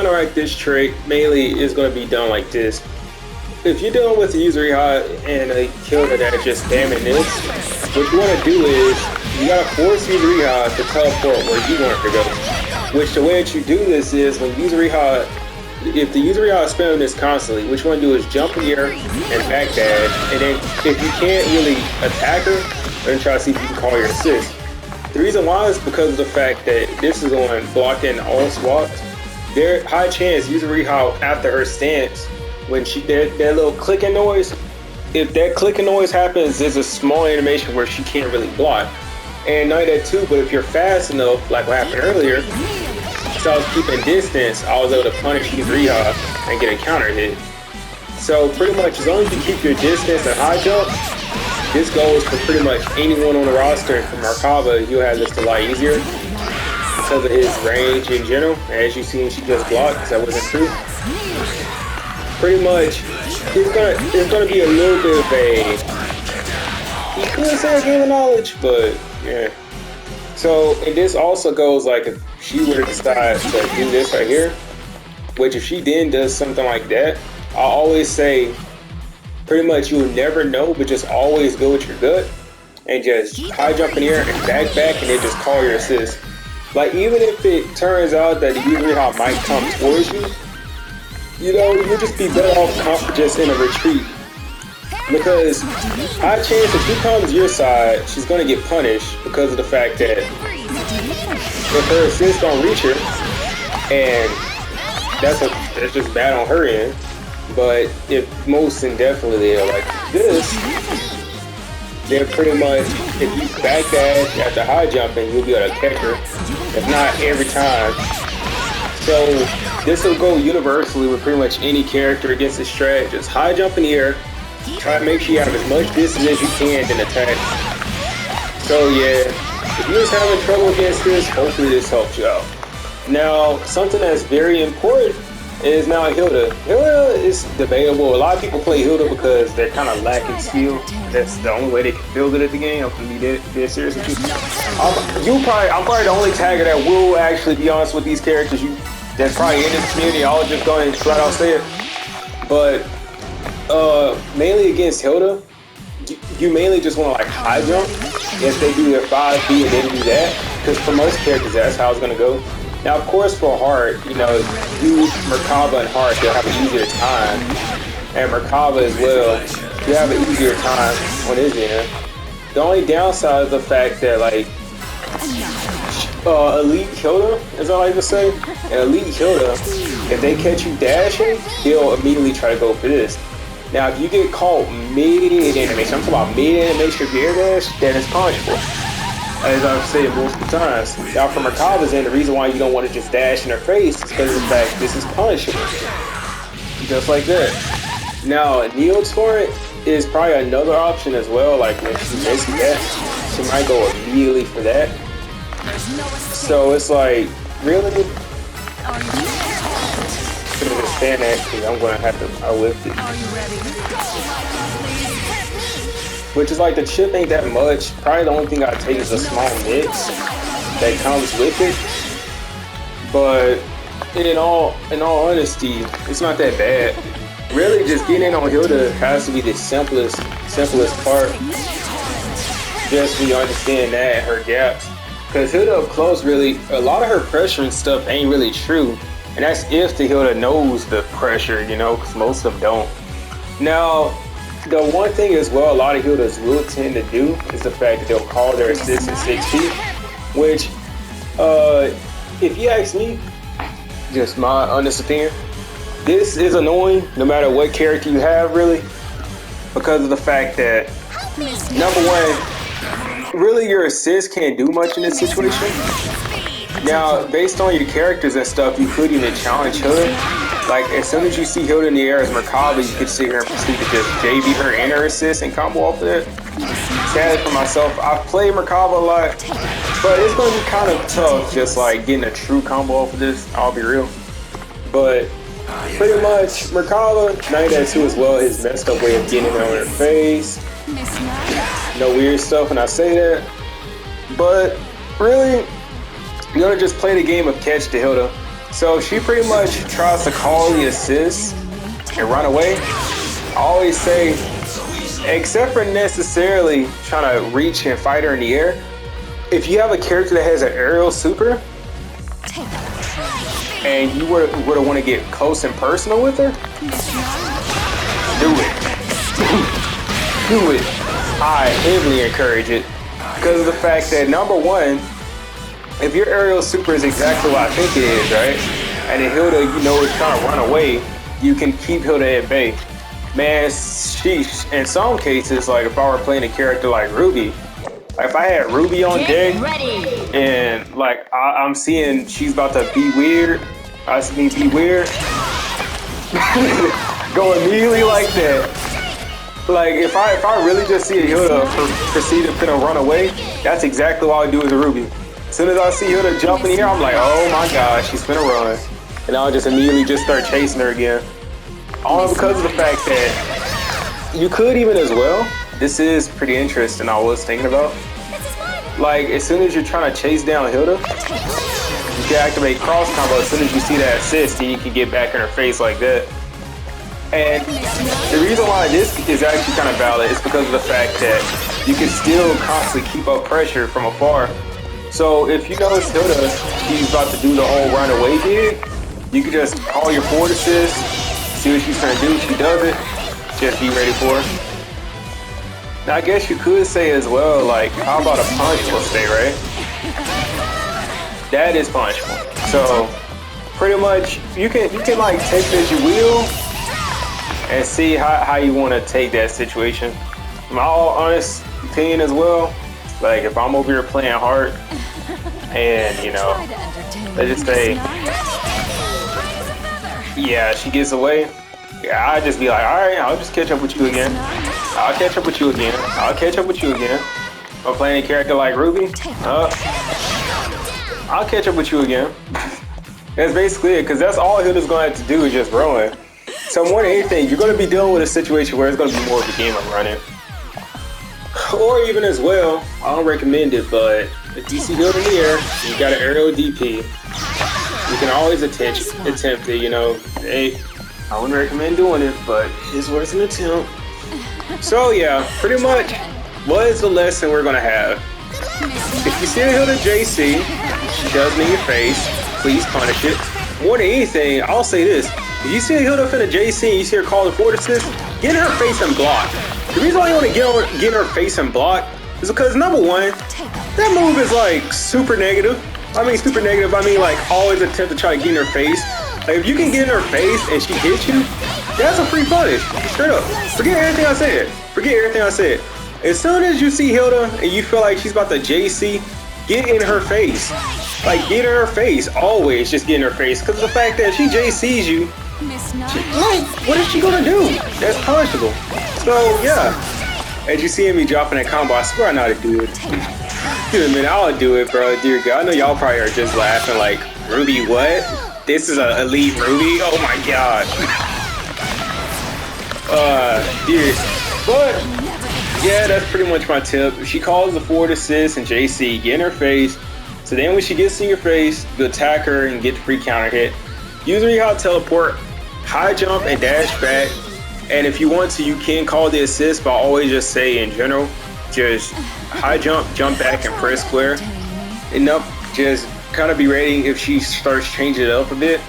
counteract this trick, mainly is going to be done like this. If you're dealing with a Yuzuriha and a Hilda that just spamming this, what you want to do is you gotta force Yuzuriha to teleport where you want her to go. Which the way that you do this is when Yuzuriha, if the Yuzuriha is spamming this constantly, what you want to do is jump in the air and backdash, and then if you can't really attack her, then try to see if you can call your assist. The reason why is because of the fact that this is on blocking all swaps. There's high chance Yuzuriha after her stance, when that little clicking noise, if that clicking noise happens, there's a small animation where she can't really block. And not that too, but if you're fast enough, like what happened earlier, so I was keeping distance, I was able to punish Yuzuriha and get a counter hit. So pretty much, as long as you keep your distance and high jump, this goes for pretty much anyone on the roster. For Merkaba, you'll have this a lot easier because of his range in general. As you see, she just blocked, because that wasn't true. Pretty much, it's gonna be a little bit of a, you could say a game of knowledge, but yeah. So, and this also goes like if she were to decide to do this right here, which if she then does something like that, I always say pretty much you'll never know, but just always go with your gut and just high jump in the air and back and then just call your assist. Like even if it turns out that the Yuzuriha might come towards you, you know, you'll just be better off just in a retreat. Because high chance if she comes your side, she's gonna get punished because of the fact that if her assist don't reach her, and that's just bad on her end. But if most indefinitely they're like this, they're pretty much, if you backdash after high jumping, you'll be able to catch her. If not every time. So this will go universally with pretty much any character against this strat. Just high jump in the air. Try to make sure you have as much distance as you can, then attack. So yeah, if you're just having trouble against this, hopefully this helps you out. Now, something that's very important is now Hilda. Hilda is debatable. A lot of people play Hilda because they're kind of lacking skill. That's the only way they can feel good at the game. I'm gonna be dead serious with you. I'm probably the only tagger that will actually be honest with these characters. That's probably in this community. I'll just go ahead and flat out say it. But mainly against Hilda, you mainly just want to like high jump. If they do their 5B and then do that, because for most characters that's how it's gonna go. Now, of course, for Heart, you know, you, Merkaba and Heart, they'll have an easier time. And Merkaba as well, you have an easier time on his end. The only downside is the fact that, like, Elite Hilda, as I like to say, and Elite Hilda, if they catch you dashing, they'll immediately try to go for this. Now, if you get caught mid-animation, I'm talking about mid-animation of your air dash, then it's punishable. As I've said multiple times. Now from Merkaba's end, the reason why you don't want to just dash in her face is because of the fact this is punishable. Just like that. Now, Neo's for it is probably another option as well, like when she misses that, she might go immediately for that. So it's like, really? I'm gonna understand that because I'm gonna have to lift it. Which is like the chip ain't that much. Probably the only thing I take is a small mix that comes with it. But in all honesty, it's not that bad. Really, just getting in on Hilda has to be the simplest part. Just when you understand that, her gaps. Because Hilda up close, really, a lot of her pressure and stuff ain't really true. And that's if the Hilda knows the pressure, you know, because most of them don't. Now, the one thing as well, a lot of Hildas will tend to do is the fact that they'll call their assist in 6 feet, which, if you ask me, just my honest opinion, this is annoying no matter what character you have, really, because of the fact that, number one, really your assist can't do much in this situation. Now, based on your characters and stuff, you could even challenge her. Like, as soon as you see Hilda in the air as Merkaba, you could see her and proceed to just JV her and her assist and combo off of that. Sadly for myself, I've played Merkaba a lot, but it's going to be kind of tough just like getting a true combo off of this, I'll be real. But pretty much, Merkaba, 9-2 as well, his messed up way of getting it on her face. No weird stuff when I say that. But really, you're going to just play the game of catch to Hilda. So she pretty much tries to call the assist and run away. I always say, except for necessarily trying to reach and fight her in the air, if you have a character that has an aerial super and you would want to get close and personal with her, do it. Do it. I heavily encourage it because of the fact that, number one, if your aerial super is exactly what I think it is, right? And then Hilda, you know, is trying to run away, you can keep Hilda at bay. Man, sheesh. In some cases, like if I were playing a character like Ruby, like if I had Ruby on deck and like I'm seeing she's about to be weird, I see be weird, go immediately like that. Like if I really just see a Hilda proceed to finna run away, that's exactly what I would do with a Ruby. As soon as I see Hilda jump in the air, I'm like, oh my gosh, she's finna run. And I'll just immediately just start chasing her again. All because of the fact that you could even as well. This is pretty interesting, I was thinking about. Like, as soon as you're trying to chase down Hilda, you can activate cross combo. As soon as you see that assist, then you can get back in her face like that. And the reason why this is actually kind of valid is because of the fact that you can still constantly keep up pressure from afar. So if you notice Hilda, she's about to do the whole run away gig, you can just call your forward assist, see what she's trying to do. She does it, just be ready for her. Now I guess you could say as well, like, how about a punishable stay, right? That is punishable. So pretty much you can like take it as you will and see how you want to take that situation. My all honest opinion as well, like if I'm over here playing hard and you know, let's just say, yeah, she gets away, yeah, I'd just be like, all right, I'll just catch up with you again. I'll catch up with you again. I'll catch up with you again. If I'm playing a character like Ruby, I'll catch up with you again. That's basically it, because that's all Hilda's going to have to do is just run. So more than anything, you're going to be dealing with a situation where it's going to be more of a game of running. Or even as well, I don't recommend it, but if you see Hilda in the air, you got an aerial DP, you can always attempt it, you know. Hey, I wouldn't recommend doing it, but it's worth an attempt. So yeah, pretty much, what is the lesson we're gonna have? If you see a Hilda JC, she does me in your face, please punish it. More than anything, I'll say this. If you see a Hilda finna JC and you see her call the forward assist, get in her face and block. The reason why you want to get in her face and block is because, number one, that move is like super negative. I mean like always attempt to try to get in her face. Like if you can get in her face and she hits you, that's a free punish. Straight up. Forget everything I said. Forget everything I said. As soon as you see Hilda and you feel like she's about to JC, get in her face. Like get in her face. Always just get in her face. Because the fact that she JCs you, like, what is she gonna do? That's punishable. So yeah. As you see me dropping that combo, I swear I know how to do it. Dude, man, I'll do it, bro. Dear God, I know y'all probably are just laughing like, Ruby, what? This is an elite Ruby? Oh my God. Dude. But yeah, that's pretty much my tip. If she calls the forward assist and JC, get in her face. So then when she gets in your face, you attack her and get the free counter hit. Use Rehab teleport, high jump and dash back. And if you want to, you can call the assist, but I always just say in general, just high jump, jump back, and press square. Enough, just kind of be ready if she starts changing it up a bit.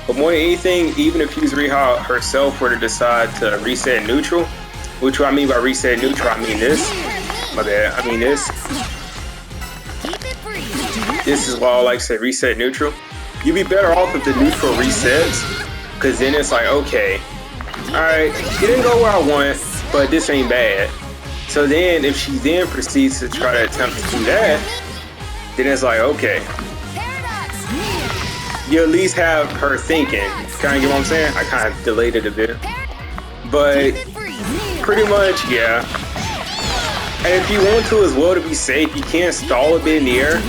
But more than anything, even if Yuzuriha herself were to decide to reset neutral, which what I mean by reset neutral, I mean this. My bad, I mean this. This is why I like to say reset neutral. You'd be better off if the neutral resets, because then it's like, okay, alright, it didn't go where I want, but this ain't bad. So then if she then proceeds to try to attempt to do that, then it's like, okay, you at least have her thinking. Kind of get what I'm saying? I kind of delayed it a bit. But pretty much, yeah. And if you want to as well, to be safe, you can stall a bit in the air.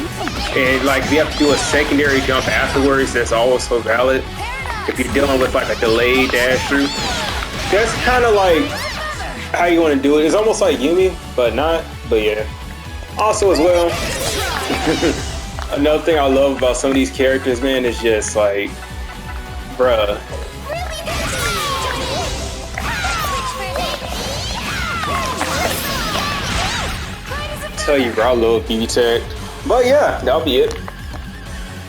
And like, you have to do a secondary jump afterwards. That's also valid. If you're dealing with like a delayed dash through. That's kind of like how you want to do it. It's almost like Yumi, but not. But yeah. Also as well, another thing I love about some of these characters, man, is just like Bruh. Tell you, bro, I love B-Tech. But yeah, that'll be it.